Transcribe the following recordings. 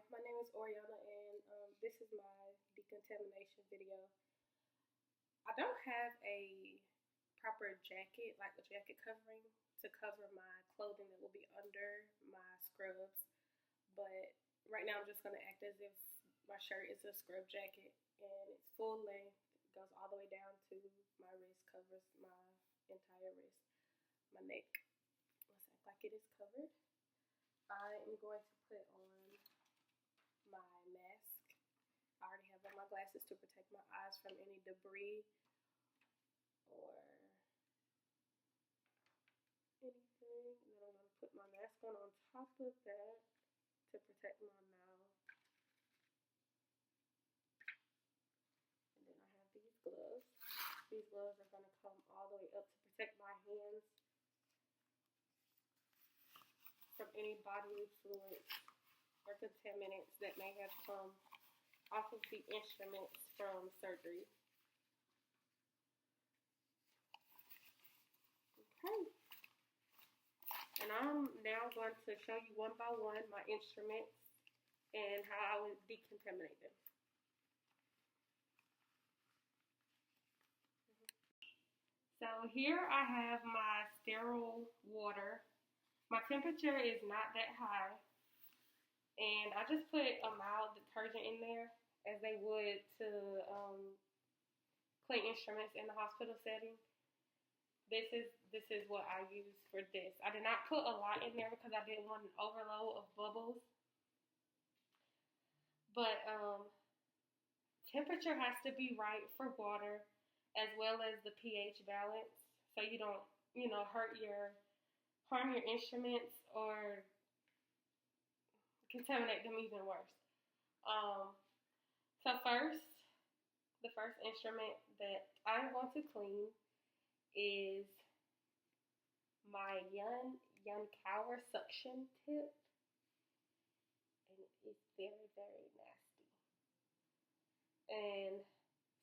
My name is Oreonna, and this is my decontamination video. I don't have a proper jacket, like a jacket covering, to cover my clothing that will be under my scrubs, but right now I'm just going to act as if my shirt is a scrub jacket, and it's full length, it goes all the way down to my wrist, covers my entire wrist, my neck. Let's act like it is covered. I am going to put on my mask. I already have on my glasses to protect my eyes from any debris or anything. And then I'm going to put my mask on top of that to protect my mouth. And then I have these gloves. These gloves are going to come all the way up to protect my hands from any bodily fluids or contaminants that may have come off of the instruments from surgery. Okay. And I'm now going to show you one by one my instruments and how I would decontaminate them. So here I have my sterile water. My temperature is not that high. And I just put a mild detergent in there as they would to clean instruments in the hospital setting. This is what I use for this. I did not put a lot in there because I didn't want an overload of bubbles. But temperature has to be right for water, as well as the pH balance, so you don't harm your instruments or contaminate them even worse. So the first instrument that I'm going to clean is my Yunkawa suction tip, and it's very, very nasty. And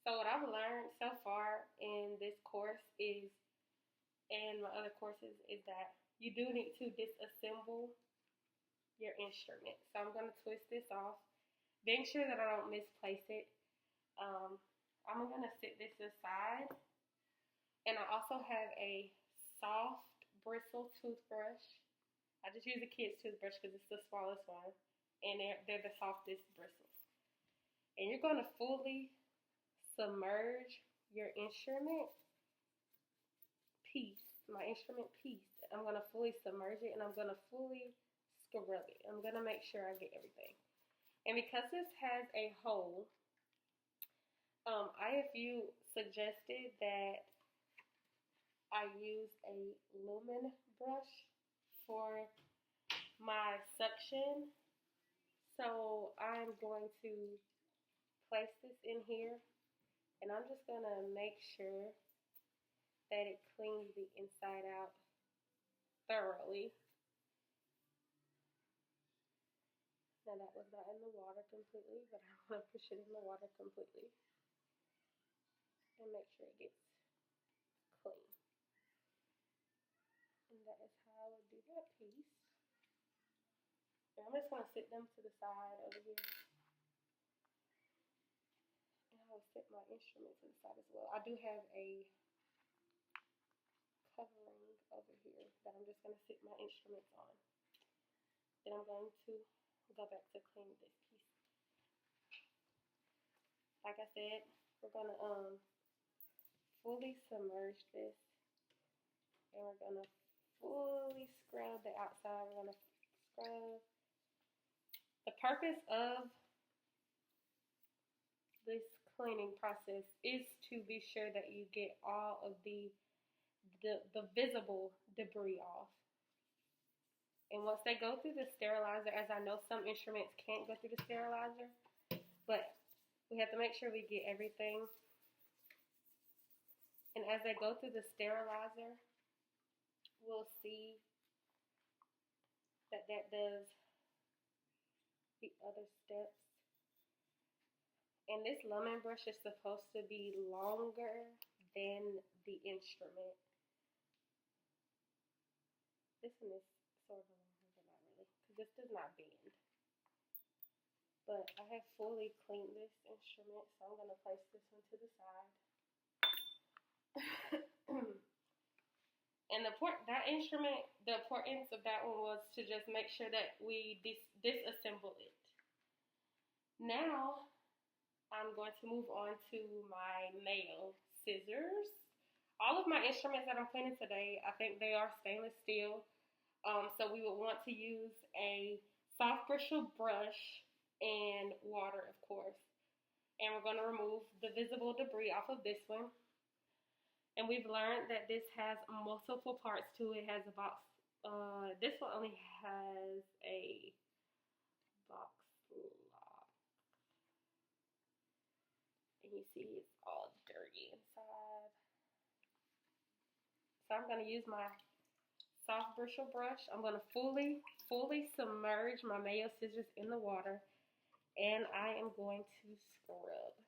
so what I've learned so far in this course and my other courses, is that you do need to disassemble your instrument. So I'm going to twist this off, being sure that I don't misplace it. I'm going to sit this aside. And I also have a soft bristle toothbrush. I just use a kid's toothbrush because it's the smallest one. And they're the softest bristles. And you're going to fully submerge your instrument piece, my instrument piece. I'm going to fully submerge it, and I'm going to fully scrub it. I'm going to make sure I get everything. And because this has a hole, IFU suggested that I use a lumen brush for my suction. So I'm going to place this in here, and I'm just going to make sure that it cleans the inside out thoroughly. Now that was not in the water completely, but I'm going to push it in the water completely and make sure it gets clean. And that is how I would do that piece. And I'm just going to sit them to the side over here. And I will sit my instrument to the side as well. I do have a covering over here that I'm just going to sit my instruments on. Then I'm going to go back to clean this piece. Like I said, we're going to fully submerge this, and we're going to fully scrub the outside. We're going to scrub. The purpose of this cleaning process is to be sure that you get all of the visible debris off. And once they go through the sterilizer, as I know some instruments can't go through the sterilizer, but we have to make sure we get everything. And as they go through the sterilizer, we'll see that does the other steps. And this lumen brush is supposed to be longer than the instrument. This one is sort of longer, but not really, because this does not bend. But I have fully cleaned this instrument, so I'm gonna place this one to the side. And that instrument, the importance of that one was to just make sure that we disassemble it. Now, I'm going to move on to my nail scissors. All of my instruments that I'm cleaning today, I think they are stainless steel. So we would want to use a soft bristle brush and water, of course. And we're going to remove the visible debris off of this one. And we've learned that this has multiple parts to it. It has a box. This one only has a box lock. And you see it's all dirty inside. So I'm going to use my soft bristle brush. I'm going to fully submerge my nail scissors in the water. And I am going to scrub.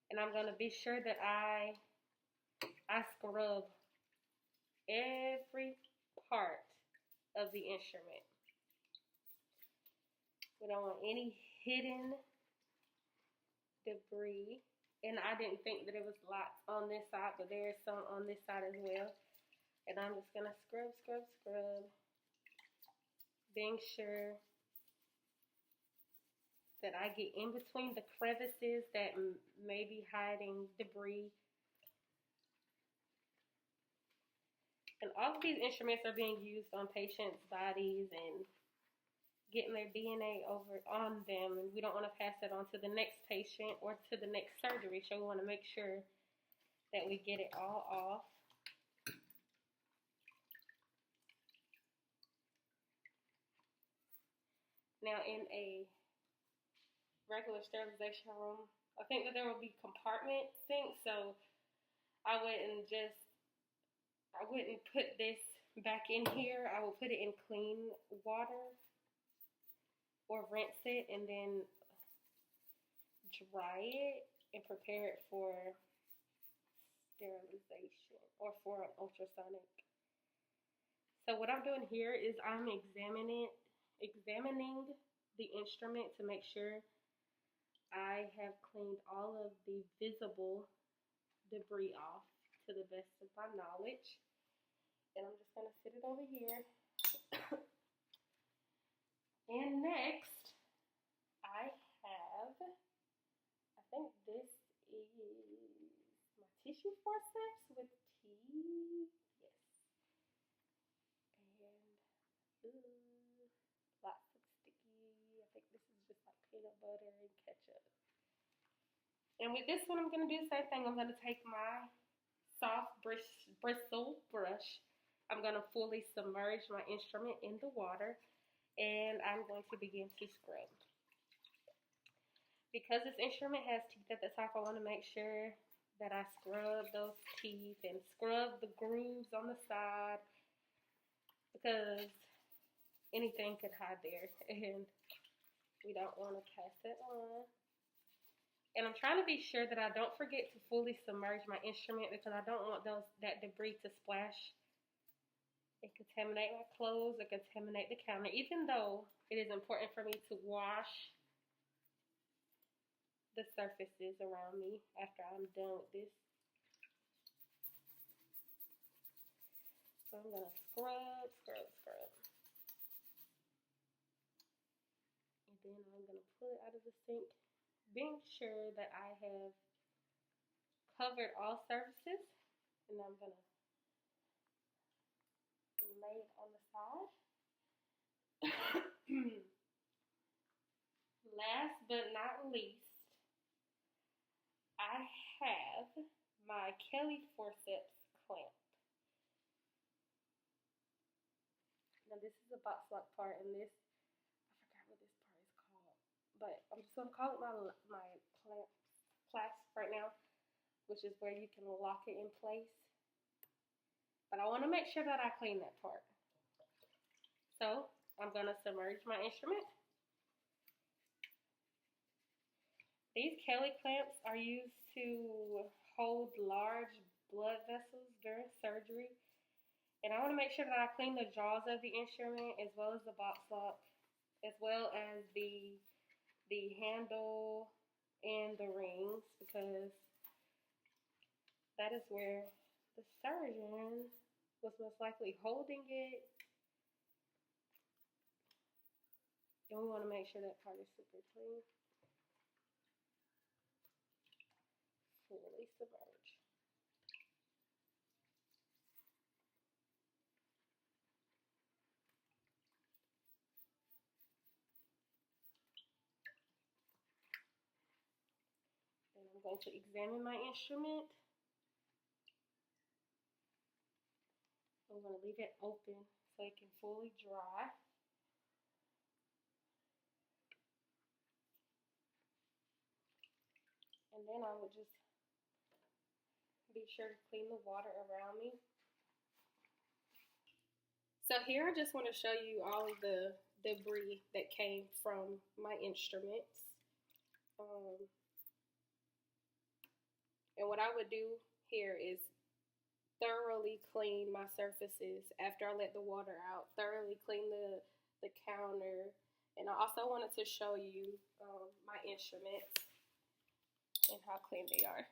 And I'm going to be sure that I scrub every part of the instrument. We don't want any hidden debris. And I didn't think that it was lots on this side, but there is some on this side as well. And I'm just going to scrub, being sure that I get in between the crevices that may be hiding debris. And all of these instruments are being used on patients' bodies and getting their DNA over on them. And we don't want to pass that on to the next patient or to the next surgery. So we want to make sure that we get it all off. Now in a regular sterilization room, I think that there will be compartment sinks. So I wouldn't put this back in here. I will put it in clean water or rinse it and then dry it and prepare it for sterilization or for an ultrasonic. So what I'm doing here is I'm examining the instrument to make sure I have cleaned all of the visible debris off to the best of my knowledge. And I'm just going to sit it over here. And next, I think this is my tissue forceps with teeth. Yes. And lots of sticky. I think this is just like peanut butter and ketchup. And with this one, I'm going to do the same thing. I'm going to take my soft bristle brush. I'm going to fully submerge my instrument in the water, and I'm going to begin to scrub. Because this instrument has teeth at the top, I want to make sure that I scrub those teeth and scrub the grooves on the side, because anything could hide there, and we don't want to pass that on. And I'm trying to be sure that I don't forget to fully submerge my instrument, because I don't want that debris to splash and contaminate my clothes or contaminate the counter, even though it is important for me to wash the surfaces around me after I'm done with this. So I'm going to scrub. And then I'm going to pull it out of the sink, being sure that I have covered all surfaces. And I'm going to lay it on the side. Last but not least, I have my Kelly forceps clamp. Now this is a box lock part, and this, I forgot what this part is called, but I'm just going to call it my clasp right now, which is where you can lock it in place. But I want to make sure that I clean that part. So I'm going to submerge my instrument. These Kelly clamps are used to hold large blood vessels during surgery. And I want to make sure that I clean the jaws of the instrument as well as the box lock, as well as the handle and the rings, because that is where the surgeon was most likely holding it. And we want to make sure that part is super clean. Fully submerged. And I'm going to examine my instrument. I'm going to leave it open so it can fully dry. And then I would just be sure to clean the water around me. So here I just want to show you all of the debris that came from my instruments. And what I would do here is thoroughly clean my surfaces after I let the water out, thoroughly clean the counter. And I also wanted to show you my instruments and how clean they are.